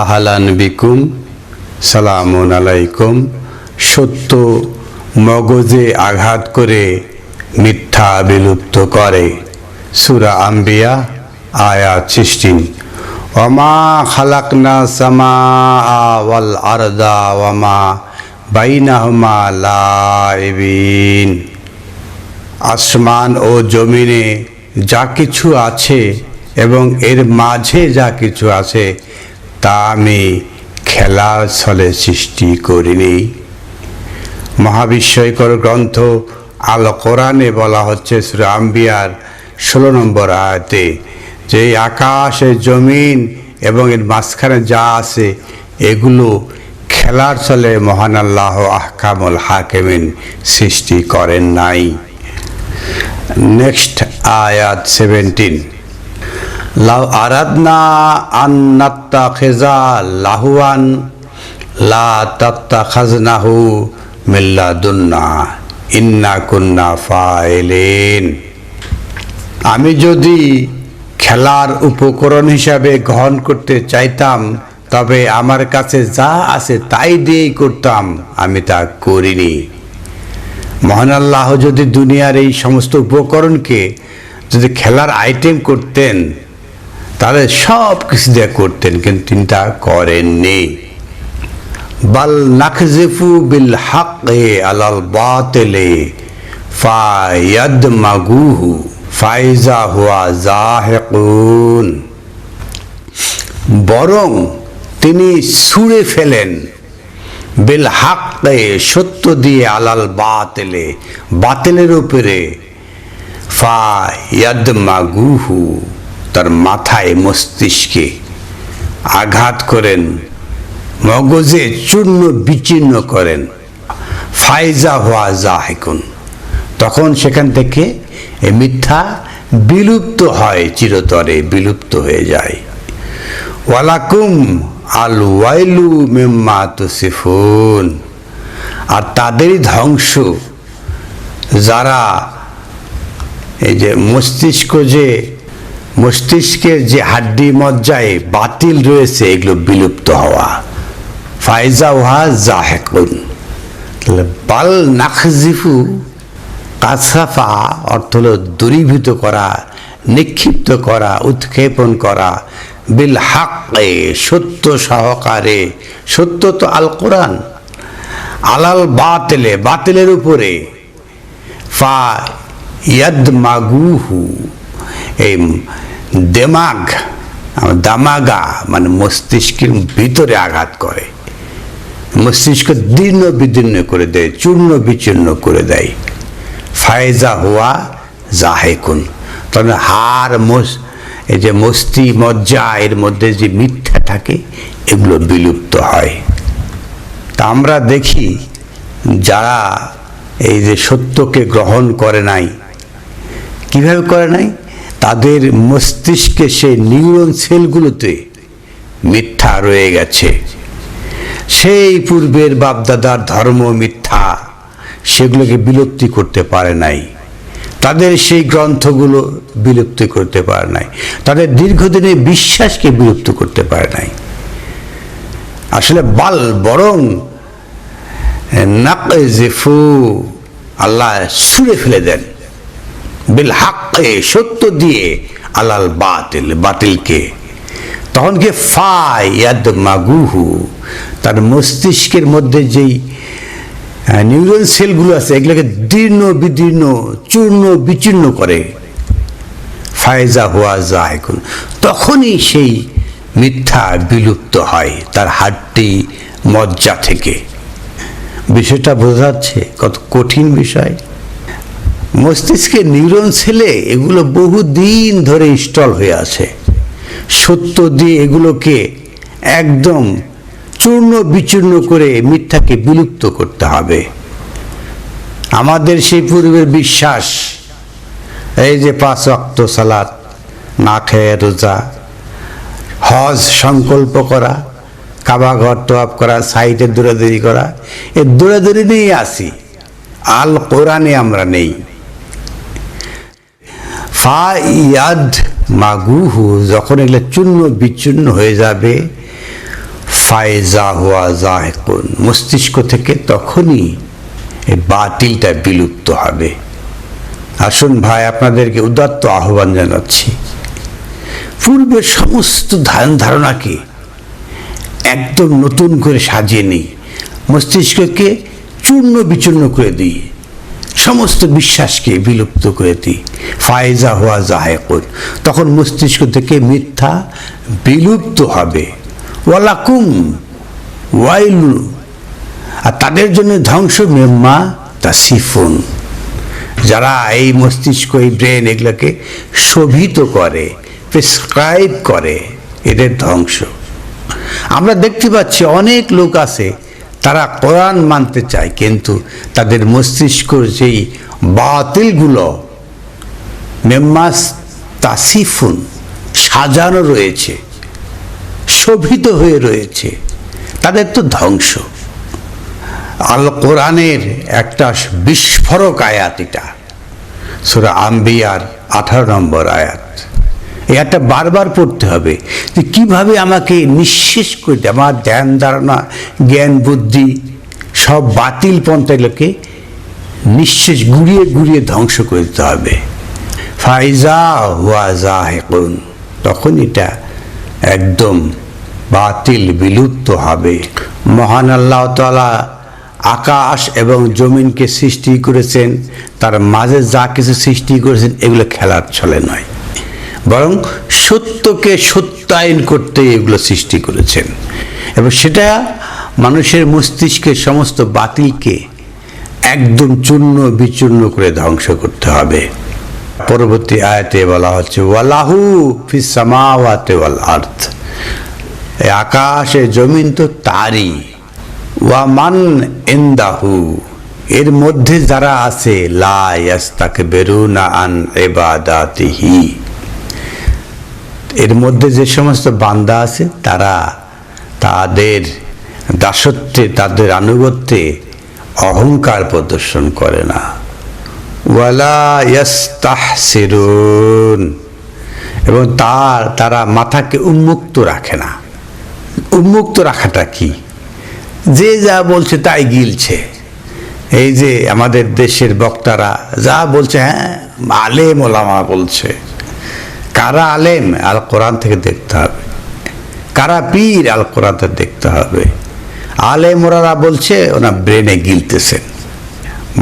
আহলান বিকুম, সালামুন আলাইকুম। সত্য মগজে আঘাত করে মিথ্যা বিলুপ্ত করে। সূরা আম্বিয়া আয়াত 16। ওমা খালাকনা সামাআ ওয়াল আরদা ওমা বাইনাহুমা লাইবিন। আসমান ও জমিনে যা কিছু আছে এবং এর মাঝে যা কিছু আছে তা আমি খেলার ছলে সৃষ্টি করিনি। মহাবিস্ময়কর গ্রন্থ আল কোরআনে বলা হচ্ছে সূরা আম্বিয়ার 16 নম্বর আয়াতে যে আকাশ জমিন এবং এর মাঝখানে যা আছে এগুলো খেলার ছলে মহান আল্লাহ আহকামুল হাকিমিন সৃষ্টি করেন নাই। নেক্সট আয়াত 17। লাউ আরাদনা আন নাত্তাখিযা লাহুয়ান লা তাত্তাখাযনাহু মিন লাদুন্না ইন্না কুন্না ফাইলিন। আমি যদি খেলার উপকরণ হিসাবে গ্রহণ করতে চাইতাম তবে আমার কাছে যা আছে তাই দিয়েই করতাম, আমি তা করিনি। মহান আল্লাহ যদি দুনিয়ার এই সমস্ত উপকরণকে যদি খেলার আইটেম করতেন তাহলে সব কিছু দিয়ে করতেন, কিন্তু তিনি তা করেননি। বাল নাকযিফু বিল হাক্কি আলাল বাতিলি ফায়াদমাগুহু ফাইজা হুয়া যাহিকুন। বরং তিনি ছুঁড়ে ফেলেন বিল হাক্কি সত্য দিয়ে আলাল বাতিলে বাতিলের উপরে ফায়াদমাগুহু তার মাথায় মস্তিষ্কে আঘাত করেন, মগজে চূর্ণ বিচীর্ণ করেন। ফাইজা হুয়া যাহিকুন, তখন সেখান থেকে এই মিথ্যা বিলুপ্ত হয়, চিরতরে বিলুপ্ত হয়ে যায়। ওয়ালাকুম আল ওয়াইলু মিম্মা তুসিফুন, আর তাদেরই ধ্বংস যারা এই যে মস্তিষ্কের যে হাড্ডি মজ্জায় বাতিল রয়েছে এগুলো বিলুপ্ত হওয়া। ফাইজা ওয়া যাহিকুন, বাল নাকযিফু কাসাফা অর্থ হলো দূরীভূত করা, নিক্ষিপ্ত করা, উৎক্ষেপণ করা। বিল হাক্কি সত্য সহকারে, সত্য তো আল কোরআন, আলাল বাতিলে বাতিলের উপরে। ফায়াদমাগুহু এই দামাগা মানে মস্তিষ্কের ভিতরে আঘাত করে, মস্তিষ্ক দীর্ণ বিদীর্ণ করে দেয়, চূর্ণ বিচূর্ণ করে দেয়। ফায়জা হুয়া যাহিকুন, তবে হাড় এই যে মস্তি মজ্জা এর মধ্যে যে মিথ্যা থাকে এগুলো বিলুপ্ত হয়। তা আমরা দেখি যারা এই যে সত্যকে গ্রহণ করে নাই, কিভাবে করে নাই, তাদের মস্তিষ্কে সেই নিউরন সেলগুলোতে মিথ্যা রয়ে গেছে। সেই পূর্বের বাপদাদার ধর্ম মিথ্যা, সেগুলোকে বিলুপ্তি করতে পারে নাই, তাদের সেই গ্রন্থগুলো বিলুপ্তি করতে পারে নাই, তাদের দীর্ঘদিনের বিশ্বাসকে বিলুপ্ত করতে পারে নাই। আসলে বরং নাকযিফু আল্লাহ ছুঁড়ে ফেলে দেন বিল হাক্কি সত্য দিয়ে আলাল বাতিল বাতিলকে। তখন কি ফায়াদমাগুহু তার মস্তিষ্কের মধ্যে যেই নিউরন সেলগুলো আছে এগুলোকে দীর্ণ বিদীর্ণ চূর্ণ বিচূর্ণ করে। ফায়জা হুয়া যাহিকুন, তখনই সেই মিথ্যা বিলুপ্ত হয় তার হাড্ডি মজ্জা থেকে। বিষয়টা বোঝাচ্ছে কত কঠিন বিষয়। মস্তিষ্কের নিউরন সেলে এগুলো বহুদিন ধরে ইনস্টল হয়ে আছে। সত্য দিয়ে এগুলোকে একদম চূর্ণ বিচূর্ণ করে মিথ্যাকে বিলুপ্ত করতে হবে। আমাদের সেই পূর্বের বিশ্বাস, এই যে 5 ওয়াক্ত সালাত, না খেয়ে রোজা, হজ সংকল্প করা, কাবা ঘর তওয়াফ করা, সাইটে দৌড়াদৌড়ি করা, এই দৌড়াদৌড়ি নিয়ে আসি, আল কোরআনে আমরা নেই। ফায়াদমাগুহু যখন এগুলো চূর্ণ বিচূর্ণ হয়ে যাবে, ফায়জা হুয়া যাহিকুন, মস্তিষ্ক থেকে তখনই এই বাতিলটা বিলুপ্ত হবে। আসুন ভাই, আপনাদেরকে উদাত্ত আহ্বান জানাচ্ছি, পূর্বের সমস্ত ধারণাকে একদম নতুন করে সাজিয়ে নিই, মস্তিষ্ককে চূর্ণ বিচূর্ণ করে দিই, সমস্ত বিশ্বাসকে বিলুপ্ত করে দিই। ফায়জা হুয়া যাহিকুন, তখন মস্তিষ্ক থেকে মিথ্যা বিলুপ্ত হবে। ওয়ালাকুম ওয়াইলু, আর তাদের জন্য ধ্বংস মিম্মা তাসিফুন, যারা এই মস্তিষ্ক, এই ব্রেন এগুলোকে শোভিত করে, প্রেসক্রাইব করে, এদের ধ্বংস। আমরা দেখতে পাচ্ছি অনেক লোক আছে, তারা কোরআন মানতে চায়, কিন্তু তাদের মস্তিষ্কর যেই বাতিলগুলো মেম্মাস তাসিফুন সাজানো রয়েছে, শোভিত হয়ে রয়েছে, তাদের তো ধ্বংস। আল কোরআনের একটা বিস্ফোরক আয়াত এটা, সূরা আম্বিয়ার 18 নম্বর আয়াত। এই একটা বারবার পড়তে হবে যে কীভাবে আমাকে নিঃশেষ করতে, আমার ধ্যান ধারণা, জ্ঞান বুদ্ধি সব বাতিল পন্থাগুলোকে নিঃশেষ গুড়িয়ে গুড়িয়ে ধ্বংস করে দিতে হবে। ফায়জা হুয়া যাহিকুন, তখন এটা একদম বাতিল বিলুপ্ত হবে। মহান আল্লাহ তাআলা আকাশ এবং জমিনকে সৃষ্টি করেছেন, তার মাঝে যা কিছু সৃষ্টি করেছেন এগুলো খেলার ছলে নয়, বরং সত্যকে সত্যায়ন করতে এগুলো সৃষ্টি করেছেন, এবং সেটা মানুষের মস্তিষ্কের সমস্ত বাতিলকে একদম চূর্ণ বিচূর্ণ করে ধ্বংস করতে হবে। পরবর্তী আয়াতে বলা হচ্ছে ওয়ালাহু ফিস সামাওয়াতি ওয়াল আরদ, এই আকাশে জমিন তো তারই, ওয়া মান ইনদাহু, এর মধ্যে যারা আছে, লা ইয়াস্তাকবিরুনা আন ইবাদাতিহি, এর মধ্যে যে সমস্ত বান্দা আছে তারা তাদের দাসত্বে, তাদের আনুগত্যে অহংকার প্রদর্শন করে না। ওয়ালা ইয়াস্তাহসিরুন, এবং তারা মাথাকে উন্মুক্ত রাখে না। উন্মুক্ত রাখাটা কি? যে যা বলছে তাই গিলছে। এই যে আমাদের দেশের বক্তারা যা বলছে, হ্যাঁ আলেম ওলামা বলছে, কারা আলেম? আল কোরআন থেকে দেখতে হবে। কারা পীর? আল কোরআন থেকে দেখতে হবে। আলেম ওরা বলছে, ওরা ব্রেনে গিলতেছেন।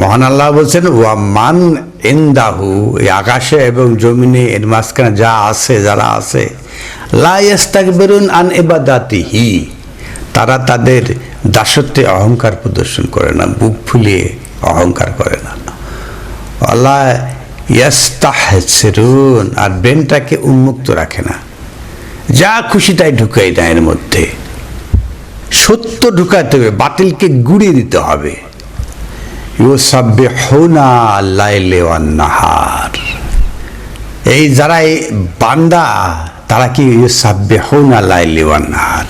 মহান আল্লাহ বলছেন ওয়া মান ইনদাহু, এই আকাশে এবং জমিনে এর মাঝখানে যা আছে, যারা আছে, লা ইয়াস্তাকবিরুন আন ইবাদাতিহি, তারা তাদের দাসত্বে অহংকার প্রদর্শন করে না, বুক ফুলিয়ে অহংকার করে না। আল্লাহ ইয়াস্তাহসিরুন, আর ব্রেনটাকে উন্মুক্ত রাখে না, যা খুশি তাই ঢুকাই দেয় এর মধ্যে। সত্য ঢুকাতে হবে, বাতিলকে গুড়িয়ে দিতে হবে। ইউসাব্বিহুনা লাইলা ওয়ান নাহার, এই যারা এই বান্দা, তারা কি ইউসাব্বিহুনা লাইলা ওয়ান নাহার,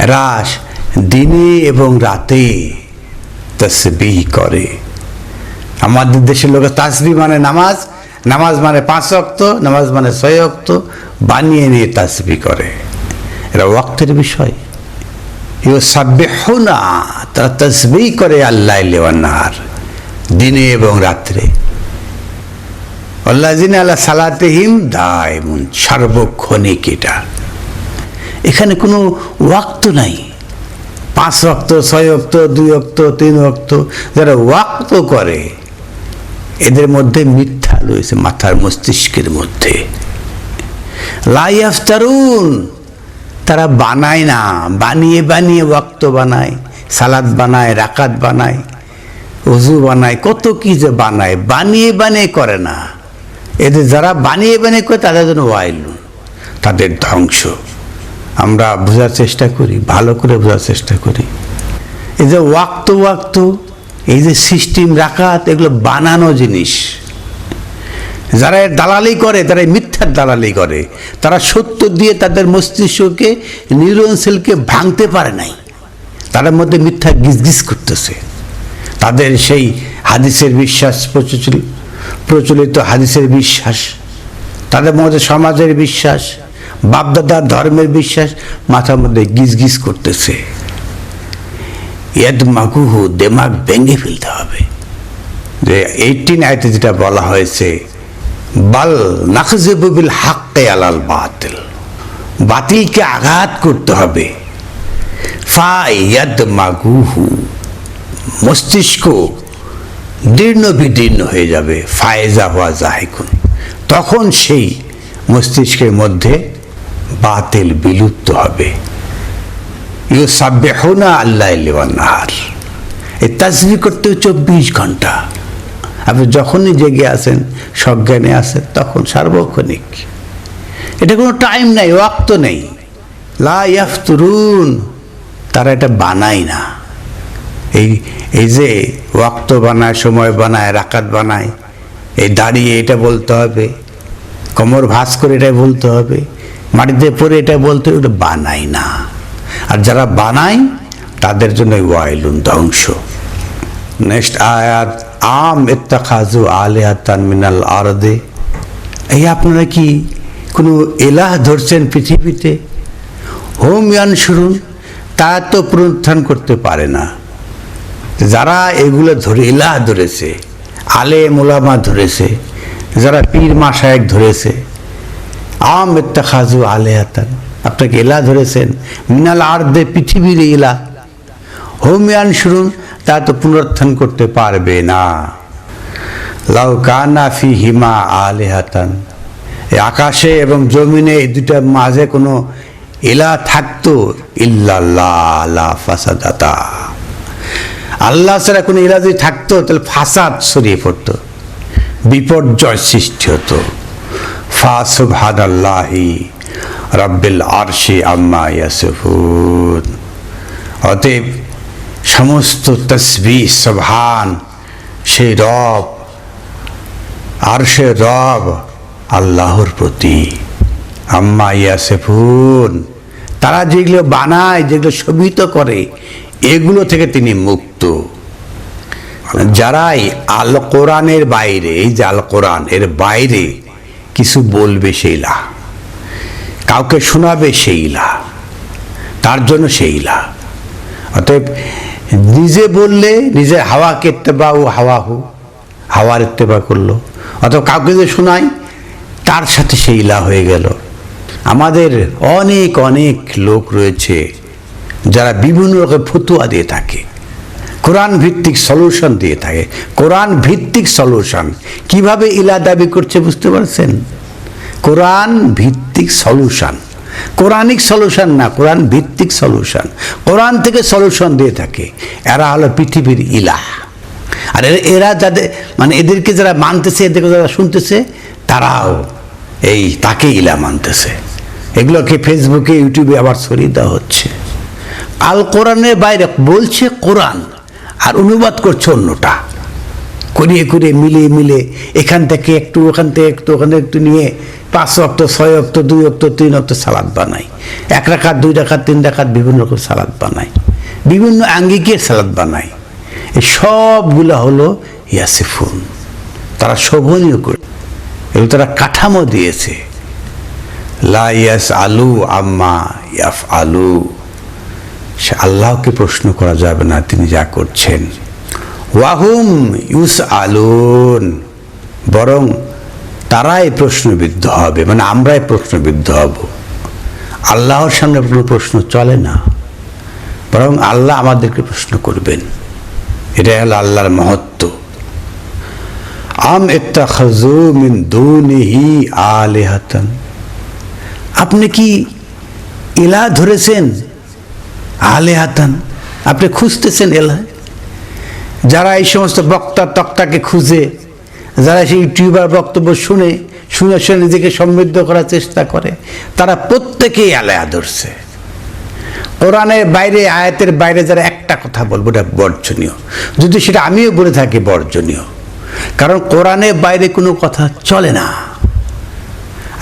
এরা দিনে এবং রাতে তাসবিহ করে। আমাদের দেশের লোক তাসবিহ মানে নামাজ, নামাজ মানে 5 ওয়াক্ত, নামাজ মানে 6 ওয়াক্ত বানিয়ে নিয়ে তাসবিহ করে। এরা ওয়াক্তের বিষয়। ইউসাব্বিহুনা, তারা তাসবিহ করে আল-লাইলি ওয়ান নাহার, দিনে এবং রাত্রে। আল্লাযিনা আলা সালাতিহিম দাইমুন, সার্বক্ষণিক। এটা এখানে কোনো ওয়াক্ত নাই, 5 ওয়াক্ত, 6 ওয়াক্ত, 2 ওয়াক্ত, 3 ওয়াক্ত। যারা ওয়াক্ত করে এদের মধ্যে মিথ্যা রয়েছে, মাথার মস্তিষ্কের মধ্যে। লা ইয়াফতারুন, তারা বানায় না, বানিয়ে বানিয়ে ওয়াক্ত বানায়, সালাত বানায়, রাকাত বানায়, ওযু বানায়, কত কি যে বানায়, বানিয়ে বানিয়ে করে না। এদের যারা বানিয়ে বানিয়ে করে তাদের জন্য ওয়াইলুন, তাদের ধ্বংস। আমরা বোঝার চেষ্টা করি, ভালো করে বোঝার চেষ্টা করি। এই যে ওয়াক্ত, এই যে সিস্টেম, রাকাত, এগুলো বানানো জিনিস। যারা এর দালালি করে, তারা মিথ্যার দালালি করে। তারা সত্য দিয়ে তাদের মস্তিষ্ককে, নিউরন সেলকে ভাঙতে পারে নাই, তাদের মধ্যে মিথ্যা গিজগিজ করতেছে। তাদের সেই হাদিসের বিশ্বাস, প্রচলিত হাদিসের বিশ্বাস, তাদের মধ্যে সমাজের বিশ্বাস, বাপদাদার ধর্মের বিশ্বাস মাথার মধ্যে গিজ গিজ করতেছে। ইয়াদমাগুহু, দেমাগ ভেঙে ফেলতে হবে। যে 18 আয়াতে যেটা বলা হয়েছে, বাল নাখযিবু বিল হাক্কি আলাল বাতিল, বাতিলকে আঘাত করতে হবে। ফা ইয়াদমাগুহু, মস্তিষ্ক দীর্ণ বিদীর্ণ হয়ে যাবে। ফায়েজা হুয়া জাহিকুন, তখন সেই মস্তিষ্কের মধ্যে বাতিল বিলুপ্ত হবে। ইউসাব্বিহুনা আল-লাইলা ওয়ান-নাহার, এই তাসবিহ করতে 24 ঘন্টা। আপনি যখনই জেগে আছেন, সজ্ঞানে আছেন, তখন সার্বক্ষণিক। এটা কোনো টাইম নাই, ওয়াক্ত নেই। লা ইয়াফতুরুন, তারা এটা বানায় না। এই যে ওয়াক্ত বানায়, সময় বানায়, রাকাত বানায়, এই দাঁড়িয়ে এটা বলতে হবে, কোমর ভাঁজ করে এটা বলতে হবে, মাটিতে পড়ে এটা বলতে হবে, ওটা বানায় না। আর যারা বানায় তাদের জন্য ওয়াইলুন, ধ্বংস। নেক্সট আয়াত, আম ইত্তাখাযু আলিহাতান মিনাল আরদে, এই আপনারা কি কোনো ইলাহ ধরছেন পৃথিবীতে? হুম ইয়ানশুরুন, তারা তো পুনরুত্থান করতে পারে না। যারা এগুলো ধরে ইলাহ ধরেছে, আলেম ওলামা ধরেছে, যারা পীর মাশায়েখ ধরেছে, আম ইত্তাখাযু আলিহাতান, আপনাকে ইলাহ ধরেছেন মিনাল আরদে, পৃথিবীর ইলাহ। হুম ইয়ানশুরুন, তা তো পুনরুত্থান করতে পারবে না। লাউ কানা ফীহিমা আলিহাতান, এই আকাশে এবং জমিনে এই দুটার মাঝে কোনো ইলাহ থাকতো, ইল্লাল্লাহ লা ফাসাদাতা, আল্লাহ ছাড়া কোনো ইলাহ যদি থাকতো তাহলে ফাসাদ ছড়িয়ে পড়তো, বিপর্যয় সৃষ্টি হতো। ফা সুবহানাল্লাহি রাব্বিল আরশি আম্মা ইয়াসিফুন, অতএব সমস্ত তাসবিহ সুবহান সেই রব, আরশের রব আল্লাহর প্রতি। আম্মা ইয়াসিফুন, তারা যেগুলো বানায়, যেগুলো শোভিত করে, এগুলো থেকে তিনি মুক্ত। যারাই আল কোরআনের বাইরে, এই যে আল কোরআন এর বাইরে কিছু বলবে, সেইলা কাউকে শোনাবে, সেইলা তার জন্য সেইলা। অতএব নিজে বললে নিজের হাওয়াকে ইত্তেবা ও হাওয়াহু, হাওয়ার ইত্তেবা করলো, অথবা কাউকে যে শোনায় তার সাথে সেই ইলাহ হয়ে গেল। আমাদের অনেক অনেক লোক রয়েছে যারা বিভিন্ন রকম ফতুয়া দিয়ে থাকে, কোরআন ভিত্তিক সলিউশন দিয়ে থাকে। কোরআন ভিত্তিক সলিউশন কিভাবে ইলাহ দাবি করছে বুঝতে পারছেন? কোরআন ভিত্তিক সলিউশন, কোরআনিক সলিউশন না, কোরআন ভিত্তিক সলিউশন। কোরআন থেকে সলিউশন দিয়ে থাকে। এরা হলো পৃথিবীর ইলাহ। আর এরা যাদের মানে এদেরকে যারা মানতেছে, এদেরকে যারা শুনতেছে, তারাও এই তাকে ইলাহ মানতেছে। এগুলোকে ফেসবুকে, ইউটিউবে আবার ছড়িয়ে দেওয়া হচ্ছে। আল কোরআনের বাইরে বলছে কোরআন, আর অনুবাদ করছে অন্যটা, করিয়ে করিয়ে মিলিয়ে মিলে এখান থেকে একটু, ওখান থেকে একটু, ওখানে একটু নিয়ে 5 ওয়াক্ত, 6 ওয়াক্ত, 2 ওয়াক্ত, 3 ওয়াক্ত সালাত বানায়। 1 রাকাত, 2 রাকাত, 3 রাকাত বিভিন্ন রকম সালাত বানায়, বিভিন্ন আঙ্গিকের সালাত বানায়। এই সবগুলো হলো ইয়াসিফুন, তারা শোভনীয় করে, এবং তারা কাঠামো দিয়েছে। লা ইয়াসআলু আম্মা ইয়াফআলু, সে আল্লাহকে প্রশ্ন করা যাবে না তিনি যা করছেন। ওয়াহুম ইউসআলুন, বরং তারাই প্রশ্নবিদ্ধ হবে, মানে আমরাই প্রশ্নবিদ্ধ হব। আল্লাহর সামনে কোনো প্রশ্ন চলে না, বরং আল্লাহ আমাদেরকে প্রশ্ন করবেন। এটাই হলো আল্লাহর মহত্ব। আম ইত্তাখাযু মিন দুনিহি আলিহাতান, আপনি কি ইলাহ ধরেছেন? আলিহাতান, আপনি খুঁজতেছেন ইলাহ। যারা এই সমস্ত বক্তা তক্তাকে খুঁজে, যারা সেই ইউটিউবার বক্তব্য শুনে শুনে শুনে নিজেকে সমৃদ্ধ করার চেষ্টা করে, তারা প্রত্যেকেই আলেহা ধরছে। কোরআনের বাইরে, আয়াতের বাইরে যারা একটা কথা বলবো, এটা বর্জনীয়। যদি সেটা আমিও বলে থাকি, বর্জনীয়। কারণ কোরআনের বাইরে কোনো কথা চলে না।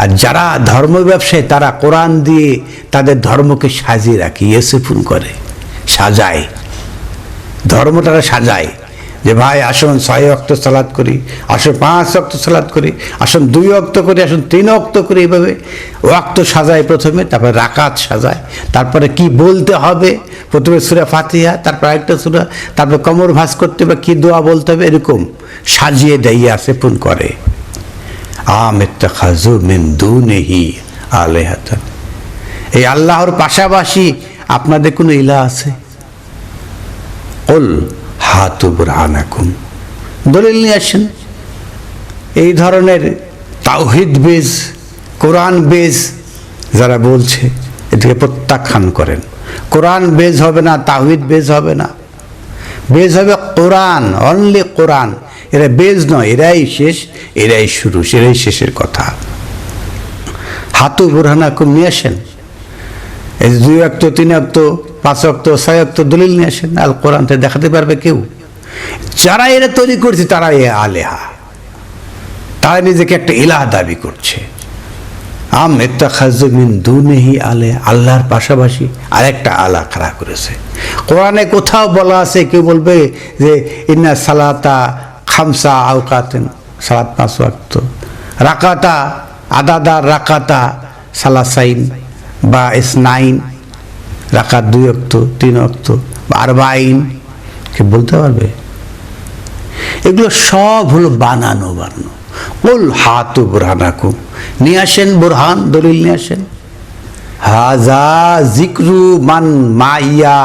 আর যারা ধর্ম ব্যবসায়ী, তারা কোরআন দিয়ে তাদের ধর্মকে সাজিয়ে রাখে, ইয়াসিফুন করে, সাজায়, ধর্মটা সাজায়। যে ভাই আসুন 6 ওয়াক্ত সালাত করি, আসুন 5 ওয়াক্ত সালাত করি, আসুন 2 ওয়াক্ত করি, আসুন 3 ওয়াক্ত করি। এইভাবে ওয়াক্ত সাজায় প্রথমে, তারপরে রাকাত সাজায়, তারপরে কি বলতে হবে, প্রথমে সূরা ফাতিহা, তারপর আরেকটা সূরা, তারপরে কোমর ভাঁজ করতে হবে, কি দোয়া বলতে হবে, এরকম সাজিয়ে দেয় সেপন করে। আমিত্তাখাযু মিন দুনিহি আলিহাতান, এই আল্লাহর পাশাপাশি আপনাদের কোনো ইলাহ আছে? কুল হাতু বুরহানাকুম, দলিল নিয়ে আসেন। এই ধরনের তাওহীদ বেজ, কোরআন বেজ যারা বলছে, এটাকে প্রত্যাখ্যান করেন। কোরআন বেজ হবে না, তাওহীদ বেজ হবে না, বেজ হবে কোরআন, অনলি কোরআন। এরা বেজ নয়, এরাই শেষ, এরাই শুরু, এরাই শেষের কথা। হাতু বুরহানাকুম নিয়ে আসেন, এই 2 ওয়াক্ত 3 ওয়াক্ত 5 ওয়াক্ত 6 ওয়াক্ত দলিল নিয়ে আসেন। আল কোরআনতে দেখাতে পারবে কেউ? যারা এরা তৈরি করছে তারা এ আলেহা, তারা নিজেকে একটা ইলাহ দাবি করছে। আমিত্তাখাযু মিন দুনিহি আলিহা, আল্লাহর পাশাপাশি আরেকটা আলাহ খাড়া করেছে। কোরআনে কোথাও বলা আছে, কেউ বলবে যে ইন্না সালাতা খামসা আওকাতিন, সালাত 5 ওয়াক্ত, রাকাতা আদাদার রাকাতা সালাসাইন বা ইসনাইন, রাকাত 2 ওয়াক্ত 3 ওয়াক্ত বা আরবাইন, কে বলতে পারবে? এগুলো সব হলো বানানো। কুল হাতু বুরহানাকুম, নিয়ে আসেন বুরহান, দলিল নিয়ে আসেন। হাজা জিক্রু মান মাইয়া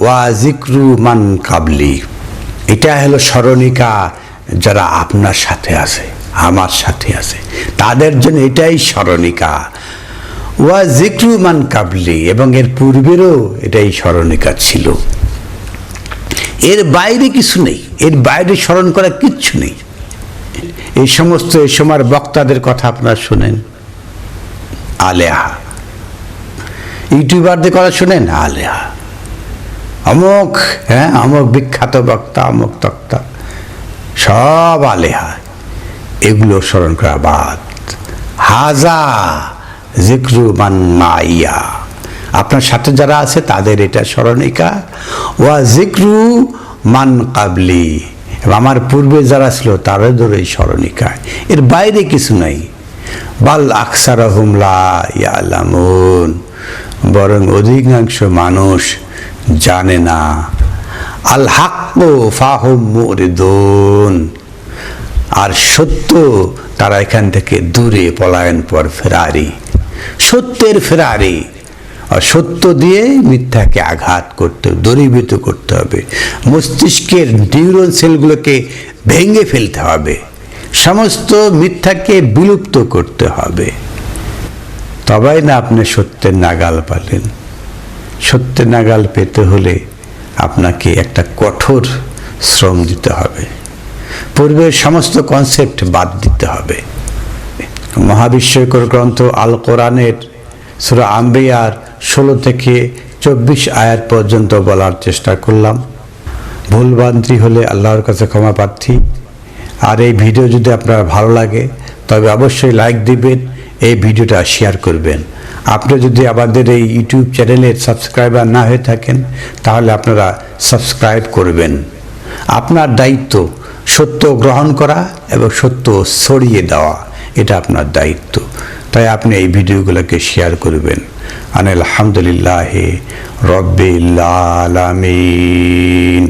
ওয়া জিক্রু মান কাবলি, এটা হলো স্মরণিকা যারা আপনার সাথে আছে, আমার সাথে আছে, তাদের জন্য এটাই স্মরণিকা। ওয়া জিক্রু মান কাবলি, এবং এর পূর্বেরও এটাই স্মরণিকা ছিল। এর বাইরে কিছু নেই, এর বাইরে স্মরণ করা কিচ্ছু নেই। এই সমস্ত এই সময়ের বক্তাদের কথা আপনারা শুনেন, আলেহা। ইউটিউবারদের কথা শুনেন, আলেহা। অমুক, হ্যাঁ অমুক বিখ্যাত বক্তা, অমুক তক্তা, সব আলেহা। এগুলো স্মরণ করা বাদ। হাজা জিক্রু মান মাইয়া, আপনার সাথে যারা আছে তাদের এটা স্মরণিকা। ওয়া জিক্রু মান কাবলি, আমার পূর্বে যারা ছিল তাদের এই স্মরণিকা, এর বাইরে কিছু নাই। বাল আকসারহুম লা ইয়ালামুন, বরং অধিকাংশ মানুষ জানে না। আল হাক্কু ফাহুম মুরিদুন, আর সত্য তারা এখান থেকে দূরে পলায়ন পর ফেরারি, সত্যের ফেরারি। আর সত্য দিয়ে মিথ্যাকে আঘাত করতে, দূরীভূত করতে হবে। মস্তিষ্কের নিউরন সেলগুলোকে ভেঙে ফেলতে হবে, সমস্ত মিথ্যাকে বিলুপ্ত করতে হবে। তবেই না আপনি সত্যের নাগাল পালেন। সত্যের নাগাল পেতে হলে আপনাকে একটা কঠোর শ্রম দিতে হবে, পূর্বের সমস্ত কনসেপ্ট বাদ দিতে হবে। মহাবিস্ময়কর গ্রন্থ আল কোরআনের সূরা আম্বিয়ার 16 থেকে 24 আয়াত পর্যন্ত বলার চেষ্টা করলাম। ভুলভ্রান্তি হলে আল্লাহর কাছে ক্ষমা প্রার্থী। আর এই ভিডিও যদি আপনার ভালো লাগে তবে অবশ্যই লাইক দিবেন, এই ভিডিওটা শেয়ার করবেন। আপনি যদি আমাদের এই ইউটিউব চ্যানেলের সাবস্ক্রাইবার না হয়ে থাকেন তাহলে আপনারা সাবস্ক্রাইব করবেন। আপনার দায়িত্ব সত্য গ্রহণ করা এবং সত্য ছড়িয়ে দেওয়া, এটা আপনার দায়িত্ব। তাই আপনি এই ভিডিওগুলোকে শেয়ার করবেন। আলহামদুলিল্লাহি রাব্বিল আলামিন।